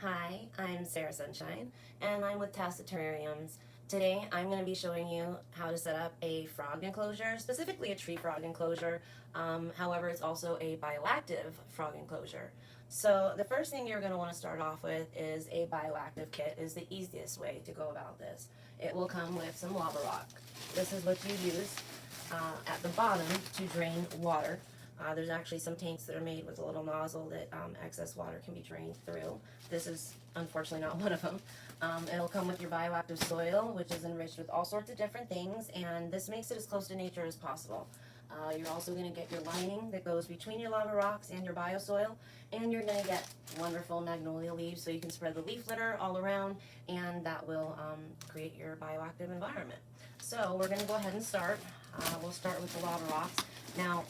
Hi, I'm Sarah Sunshine, and I'm with Terrariums. Today, I'm going to be showing you how to set up a frog enclosure, specifically a tree frog enclosure. However, it's also a bioactive frog enclosure. So the first thing you're going to want to start off with is a bioactive kit. Is the easiest way to go about this. It will come with some lava rock. This is what you use at the bottom to drain water. There's actually some tanks that are made with a little nozzle that excess water can be drained through. This is unfortunately not one of them. It'll come with your bioactive soil, which is enriched with all sorts of different things, and this makes it as close to nature as possible. You're also going to get your lining that goes between your lava rocks and your biosoil, and you're going to get wonderful magnolia leaves so you can spread the leaf litter all around, and that will create your bioactive environment. So we're going to go ahead and start. We'll start with the lava rocks. Now,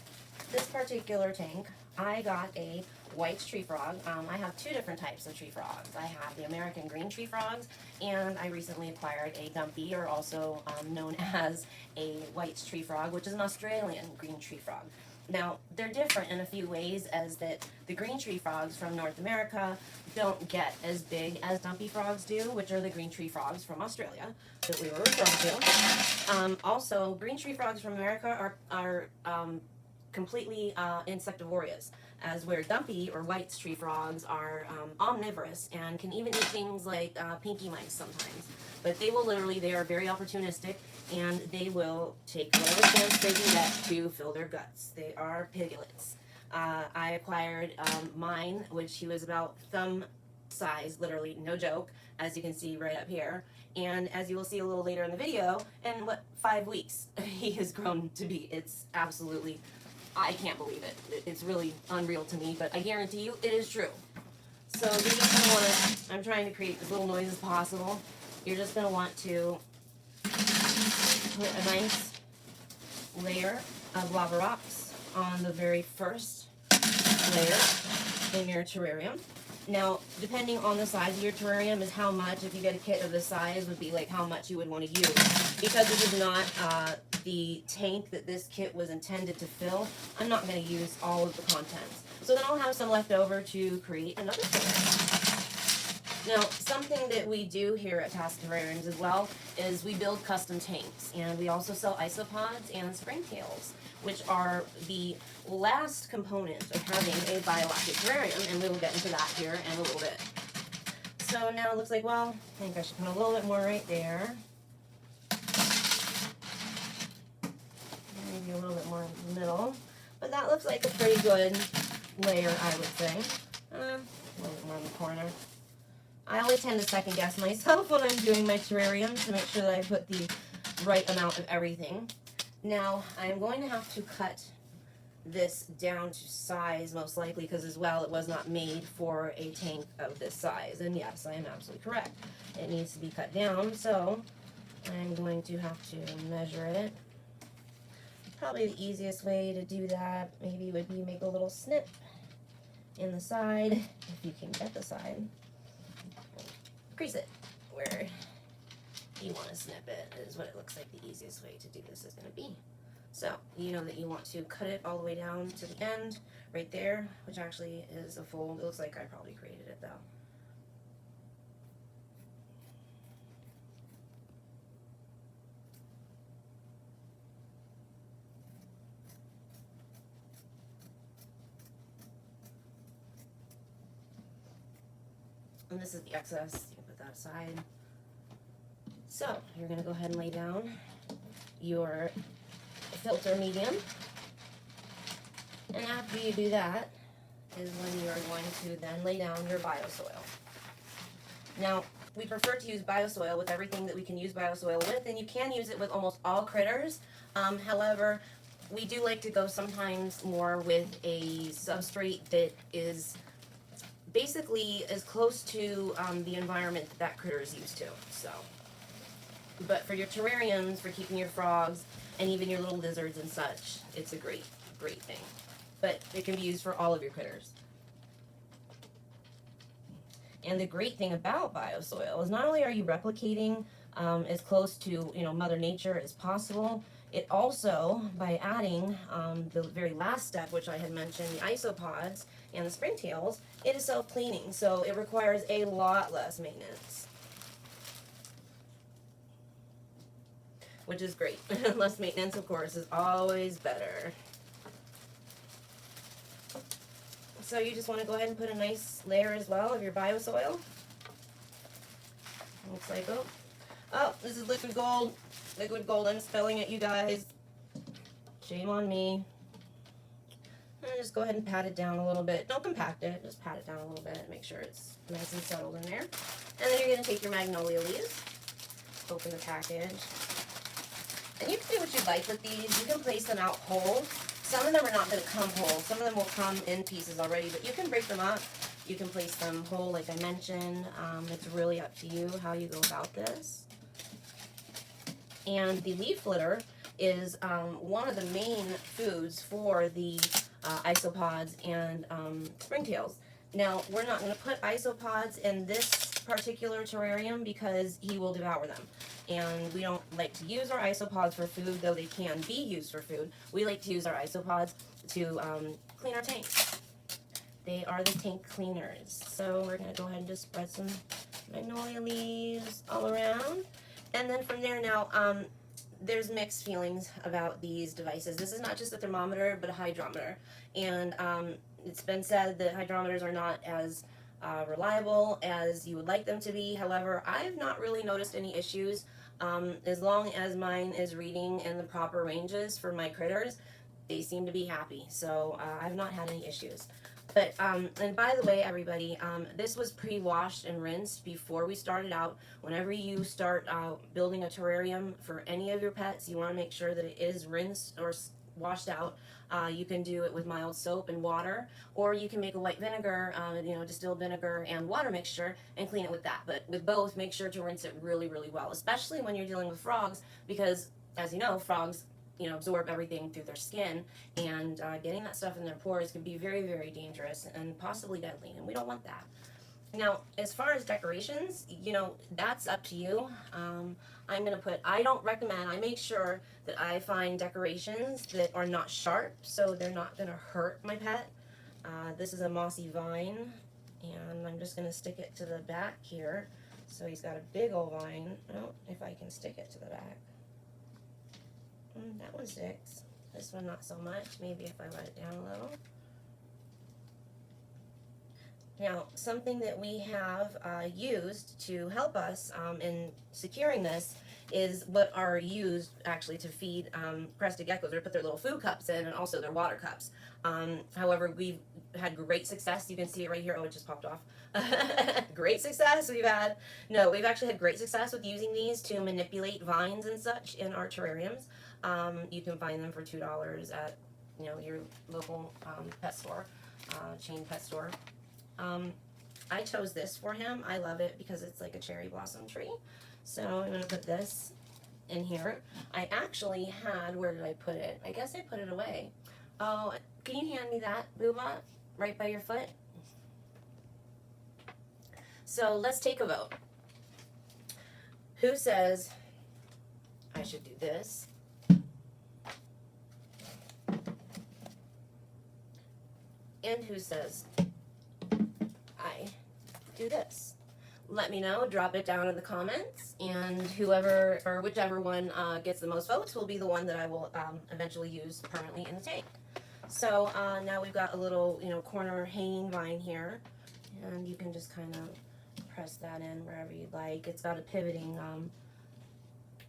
this particular tank, I got a white tree frog. I have two different types of tree frogs. I have the American green tree frogs, and I recently acquired a dumpy, or also known as a white tree frog, which is an Australian green tree frog. Now, they're different in a few ways, as that the green tree frogs from North America don't get as big as dumpy frogs do, which are the green tree frogs from Australia that we were referring to. Also, green tree frogs from America are completely insectivorous, as where dumpy or white tree frogs are omnivorous and can even eat things like pinky mice sometimes. But they will literally, they are very opportunistic, and they will take whatever chance they can get to fill their guts. They are pigulets. I acquired mine, which he was about thumb size, literally, no joke, as you can see right up here. And as you will see a little later in the video, in 5 weeks, he has grown to be. It's absolutely, I can't believe it. It's really unreal to me, but I guarantee you it is true. So you're just going to want to, I'm trying to create as little noise as possible. You're just going to want to put a nice layer of lava rocks on the very first layer in your terrarium. Now, depending on the size of your terrarium is how much, if you get a kit of this size, would be like how much you would want to use. Because this is not the tank that this kit was intended to fill, I'm not going to use all of the contents. So then I'll have some left over to create another terrarium. Now, something that we do here at Terrariums as well is we build custom tanks, and we also sell isopods and springtails, which are the last component of having a bioactive terrarium, and we will get into that here in a little bit. So now it looks like, well, I think I should put a little bit more right there. Maybe a little bit more in the middle. But that looks like a pretty good layer, I would say. A little bit more in the corner. I always tend to second guess myself when I'm doing my terrariums to make sure that I put the right amount of everything. Now, I'm going to have to cut this down to size, most likely, because as well it was not made for a tank of this size. And yes, I am absolutely correct. It needs to be cut down, so I'm going to have to measure it. Probably the easiest way to do that maybe would be make a little snip in the side, if you can get the side. Crease it where you want to snip it is what it looks like the easiest way to do this is going to be. So you know that you want to cut it all the way down to the end right there, which actually is a fold. It looks like I probably created it though. And this is the excess. You can put that aside. So you're going to go ahead and lay down your filter medium. And after you do that is when you are going to then lay down your biossoil. Now, we prefer to use biossoil with everything that we can use biossoil with, and you can use it with almost all critters. However, we do like to go sometimes more with a substrate that is basically as close to the environment that critter is used to. So, but for your terrariums, for keeping your frogs, and even your little lizards and such, it's a great thing. But it can be used for all of your critters. And the great thing about biossoil is not only are you replicating as close to Mother Nature as possible, It also, by adding the very last step, which I had mentioned, the isopods and the springtails, it is self-cleaning, so it requires a lot less maintenance, which is great. Less maintenance, of course, is always better. So you just want to go ahead and put a nice layer as well of your biosol. Looks like, oh, this is liquid gold. Liquid gold, I'm spilling it, you guys. Shame on me. And just go ahead and pat it down a little bit. Don't compact it, just pat it down a little bit. Make sure it's nice and settled in there. And then you're going to take your magnolia leaves, open the package. And you can do what you like with these. You can place them out whole. Some of them are not going to come whole. Some of them will come in pieces already, but you can break them up. You can place them whole, like I mentioned. It's really up to you how you go about this. And the leaf litter is one of the main foods for the isopods and springtails. Now, we're not going to put isopods in this particular terrarium because he will devour them. And we don't like to use our isopods for food, though they can be used for food. We like to use our isopods to clean our tanks. They are the tank cleaners. So we're going to go ahead and just spread some magnolia leaves all around. And then from there now, there's mixed feelings about these devices. This is not just a thermometer, but a hydrometer. And it's been said that hydrometers are not as reliable as you would like them to be. However, I've not really noticed any issues. As long as mine is reading in the proper ranges for my critters, they seem to be happy. So I've not had any issues. But, and by the way, everybody, this was pre-washed and rinsed before we started out. Whenever you start building a terrarium for any of your pets, you want to make sure that it is rinsed or washed out. You can do it with mild soap and water, or you can make a white vinegar, distilled vinegar and water mixture and clean it with that. But with both, make sure to rinse it really, really well, especially when you're dealing with frogs, because as you know, frogs absorb everything through their skin, and getting that stuff in their pores can be very, very dangerous and possibly deadly, and we don't want that. Now, as far as decorations, that's up to you. I don't recommend, I make sure that I find decorations that are not sharp, so they're not going to hurt my pet. This is a mossy vine, and I'm just going to stick it to the back here. So he's got a big old vine. Oh, if I can stick it to the back. That one sticks. This one not so much. Maybe if I let it down a little. Now, something that we have used to help us in securing this is what are used actually to feed crested geckos, or put their little food cups in, and also their water cups. However, we've had great success. You can see it right here. Oh, it just popped off. Great success we've had. No, we've actually had great success with using these to manipulate vines and such in our terrariums. You can find them for $2 at your local pet store, chain pet store. I chose this for him. I love it because it's like a cherry blossom tree. So I'm going to put this in here. I actually had, where did I put it? I guess I put it away. Oh, can you hand me that, Boobot? Right by your foot? So let's take a vote. Who says I should do this? And who says I do this? Let me know. Drop it down in the comments, and whoever or whichever one gets the most votes will be the one that I will eventually use permanently in the tank. So now we've got a little corner hanging vine here, and you can just kind of press that in wherever you'd like. It's got a pivoting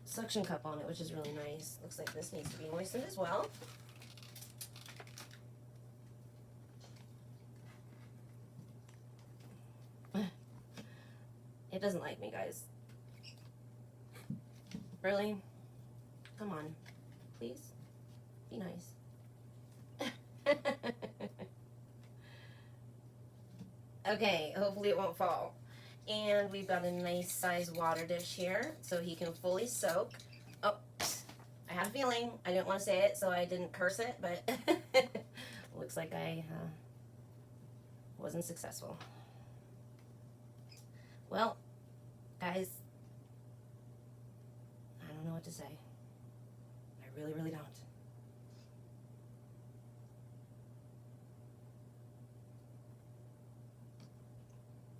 suction cup on it, which is really nice. Looks like this needs to be moistened as well. It doesn't like me, guys. Really? Come on. Please? Be nice. Okay, hopefully it won't fall. And we've got a nice size water dish here so he can fully soak. Oh, I had a feeling. I didn't want to say it, so I didn't curse it, but looks like I wasn't successful. Well, guys, I don't know what to say. I really, really don't.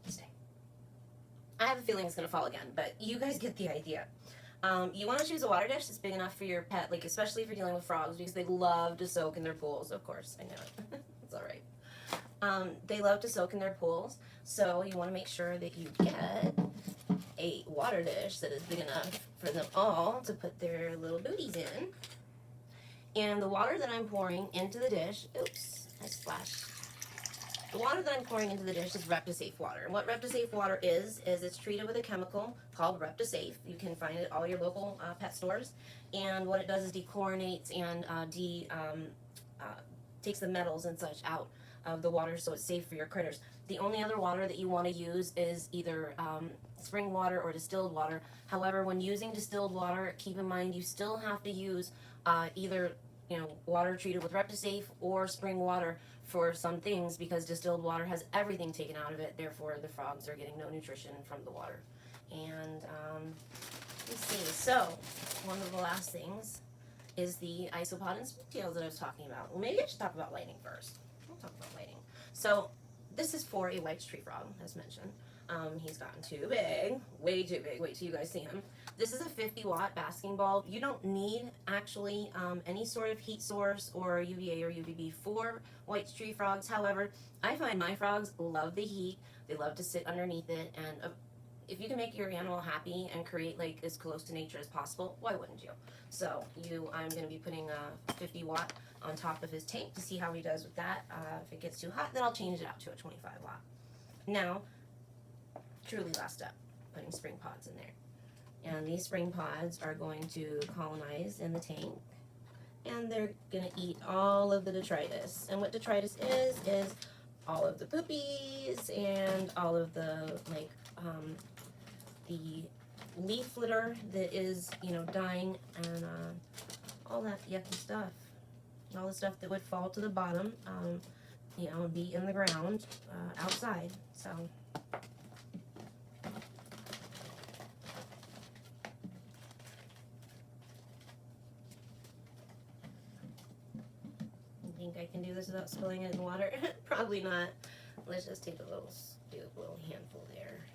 Stay. I have a feeling it's going to fall again, but you guys get the idea. You want to choose a water dish that's big enough for your pet, like especially if you're dealing with frogs, because they love to soak in their pools. Of course, I know it. It's all right. They love to soak in their pools, so you want to make sure that you get a water dish that is big enough for them all to put their little booties in. And the water that I'm pouring into the dish, oops, I splashed. The water that I'm pouring into the dish is Reptisafe water. And what Reptisafe water is it's treated with a chemical called Reptisafe. You can find it at all your local pet stores. And what it does is dechlorinates and takes the metals and such out of the water, so it's safe for your critters. The only other water that you want to use is either spring water or distilled water. However, when using distilled water, keep in mind you still have to use either water treated with Reptisafe or spring water for some things, because distilled water has everything taken out of it. Therefore, the frogs are getting no nutrition from the water. And let's see. So, one of the last things is the isopod and springtails that I was talking about. Well, maybe I should talk about lighting first. We'll talk about lighting. So, this is for a white tree frog, as mentioned. He's gotten too big, way too big. Wait till you guys see him. This is a 50-watt basking bulb. You don't need actually any sort of heat source or UVA or UVB for white tree frogs. However, I find my frogs love the heat. They love to sit underneath it, and if you can make your animal happy and create like as close to nature as possible, why wouldn't you? So I'm going to be putting a 50 watt on top of his tank to see how he does with that. If it gets too hot, then I'll change it out to a 25 watt. Now, truly last step, putting spring pods in there. And these spring pods are going to colonize in the tank, and they're going to eat all of the detritus. And what detritus is all of the poopies and all of the the leaf litter that is dying, and all that yucky stuff, all the stuff that would fall to the bottom, and be in the ground outside. So. I can do this without spilling it in water? Probably not. Let's just take a little handful there.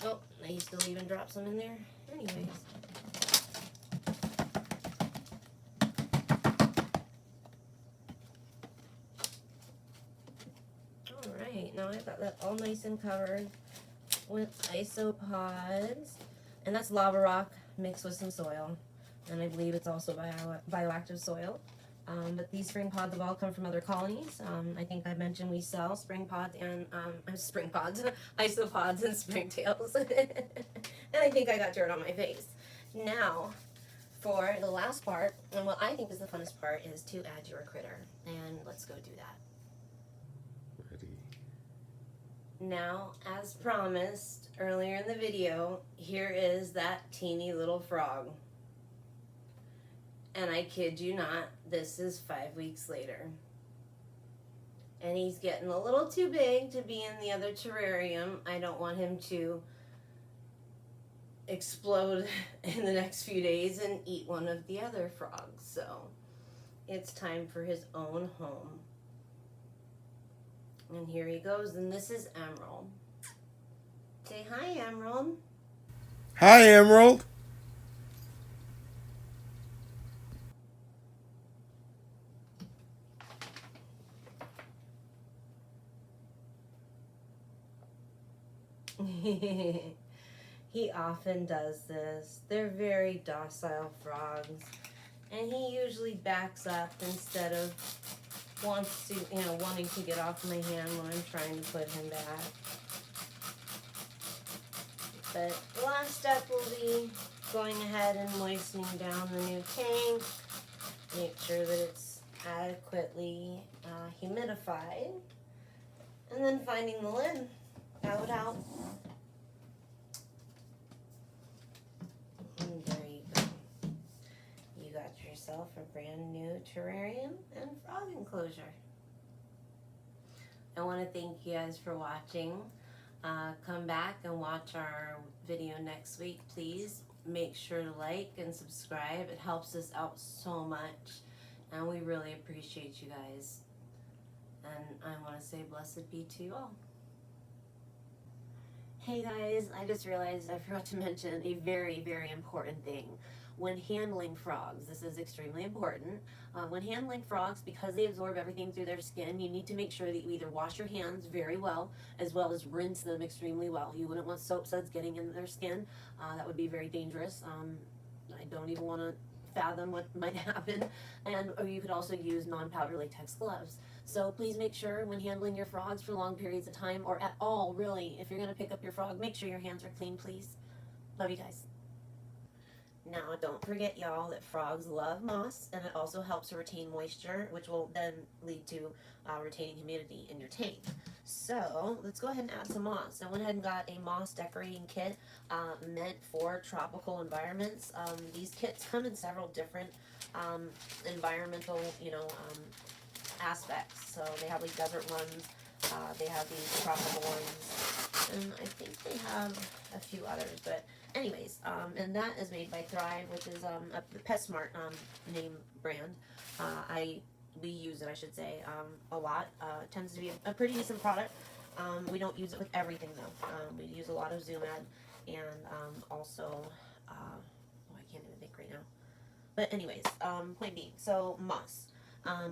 Oh, I still even drop some in there. Anyways. Alright, now I've got that all nice and covered with isopods. And that's lava rock mixed with some soil. And I believe it's also bioactive soil. But these spring pods have all come from other colonies. I think I mentioned we sell spring pods and isopods and springtails. And I think I got dirt on my face. Now, for the last part, and what I think is the funnest part, is to add your critter. And let's go do that. Ready. Now, as promised earlier in the video, here is that teeny little frog. And I kid you not, this is 5 weeks later. And he's getting a little too big to be in the other terrarium. I don't want him to explode in the next few days and eat one of the other frogs. So it's time for his own home. And here he goes. And this is Emerald. Say hi, Emerald. Hi, Emerald. He often does this. They're very docile frogs, and he usually backs up instead of wanting to get off my hand when I'm trying to put him back. But the last step will be going ahead and moistening down the new tank. Make sure that it's adequately humidified, and then finding the lid. Out. And there you go. You got yourself a brand new terrarium and frog enclosure. I want to thank you guys for watching. Come back and watch our video next week, please. make sure to like and subscribe. It helps us out so much, and we really appreciate you guys. And I want to say blessed be to you all. Hey guys, I just realized I forgot to mention a very, very important thing. When handling frogs, this is extremely important. When handling frogs, because they absorb everything through their skin, you need to make sure that you either wash your hands very well, as well as rinse them extremely well. You wouldn't want soap suds getting in their skin. That would be very dangerous. I don't even want to fathom what might happen. Or you could also use non-powder latex gloves. So please make sure when handling your frogs for long periods of time, or at all really, if you're going to pick up your frog, make sure your hands are clean, please. Love you guys. Now don't forget y'all that frogs love moss, and it also helps retain moisture, which will then lead to retaining humidity in your tank. So let's go ahead and add some moss. I went ahead and got a moss decorating kit meant for tropical environments. These kits come in several different environmental, aspects. So they have like desert ones, they have these tropical ones, and I think they have a few others. But anyways, and that is made by Thrive, which is a PetSmart name brand. We use it, I should say, a lot. It tends to be a pretty decent product. We don't use it with everything though. We use a lot of Zoom Ad, and also, I can't even think right now. But anyways, point being, so moss.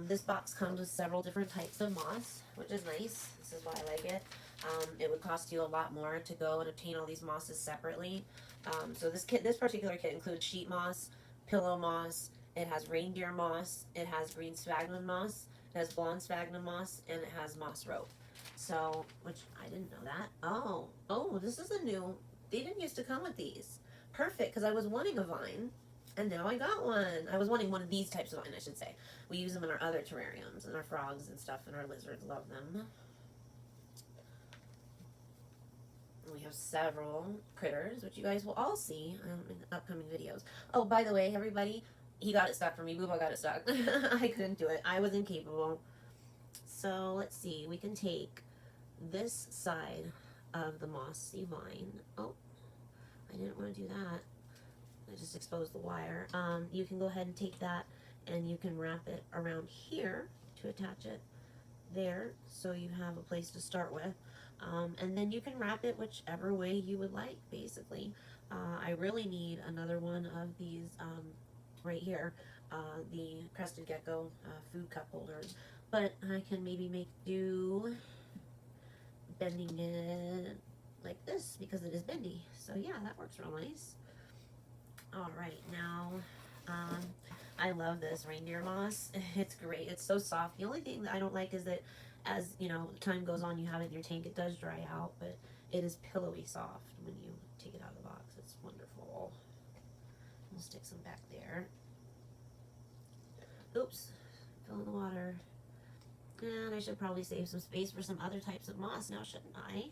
This box comes with several different types of moss, which is nice. This is why I like it. It would cost you a lot more to go and obtain all these mosses separately. So this particular kit includes sheet moss, pillow moss. It has reindeer moss. It has green sphagnum moss. It has blonde sphagnum moss, and it has moss rope. So, which I didn't know that. Oh, this is a new. They didn't used to come with these. Perfect, because I was wanting a vine. And now I got one. I was wanting one of these types of vine, I should say. We use them in our other terrariums, and our frogs and stuff, and our lizards love them. We have several critters, which you guys will all see in upcoming videos. Oh, by the way, everybody, he got it stuck for me. Booba got it stuck. I couldn't do it. I was incapable. So let's see. We can take this side of the mossy vine. Oh, I didn't want to do that. I just exposed the wire. You can go ahead and take that, and you can wrap it around here to attach it there, so you have a place to start with. And then you can wrap it whichever way you would like, basically. I really need another one of these right here, the crested gecko food cup holders, but I can maybe make do bending it like this because it is bendy. So yeah, that works real nice. Alright, now, I love this reindeer moss. It's great. It's so soft. The only thing that I don't like is that as, time goes on, you have it in your tank, it does dry out, but it is pillowy soft when you take it out of the box. It's wonderful. We'll stick some back there. Oops, fell in the water. And I should probably save some space for some other types of moss now, shouldn't I?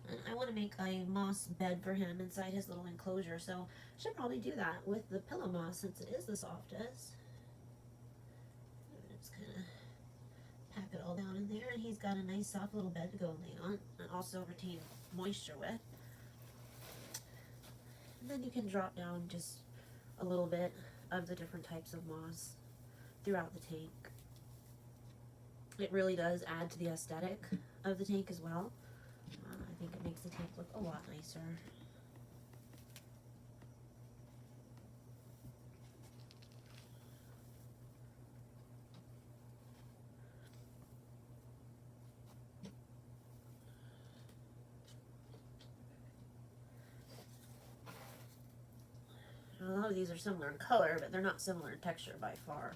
And I want to make a moss bed for him inside his little enclosure, so I should probably do that with the pillow moss since it is the softest. Just kind of pack it all down in there, and he's got a nice soft little bed to go lay on and also retain moisture with. And then you can drop down just a little bit of the different types of moss throughout the tank. It really does add to the aesthetic of the tank as well. I think it makes the tank look a lot nicer. A lot of these are similar in color, but they're not similar in texture by far.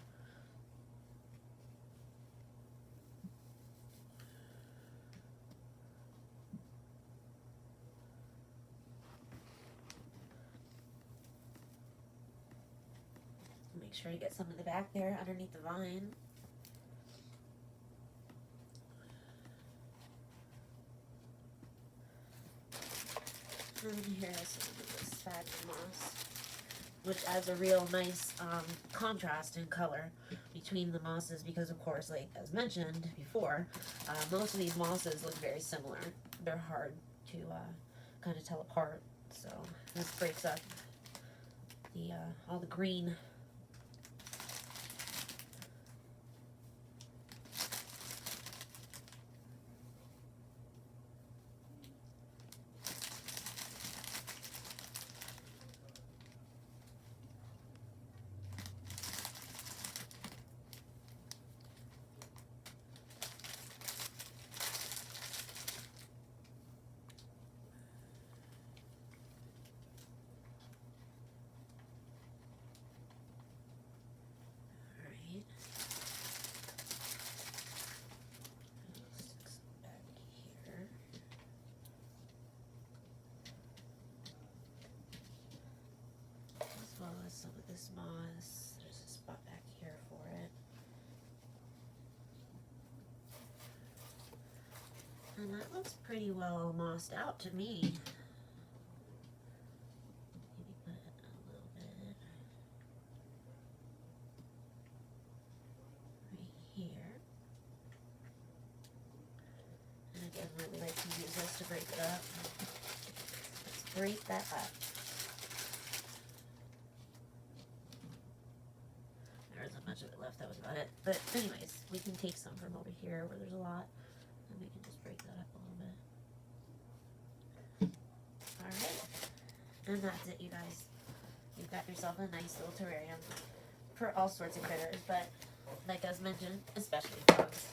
Make sure you get some in the back there underneath the vine. And here's some of this sphagnum moss, which adds a real nice contrast in color between the mosses because, of course, like as mentioned before, most of these mosses look very similar. They're hard to kind of tell apart. So this breaks up the all the green. Some of this moss. There's a spot back here for it. And that looks pretty well mossed out to me. Maybe put it a little bit right here. And again, we like to use this to break it up. Let's break that up. Much of it left, that was about it. But anyways, we can take some from over here where there's a lot, and we can just break that up a little bit. Alright, and that's it, you guys. You've got yourself a nice little terrarium for all sorts of critters, but like I was mentioned, especially frogs.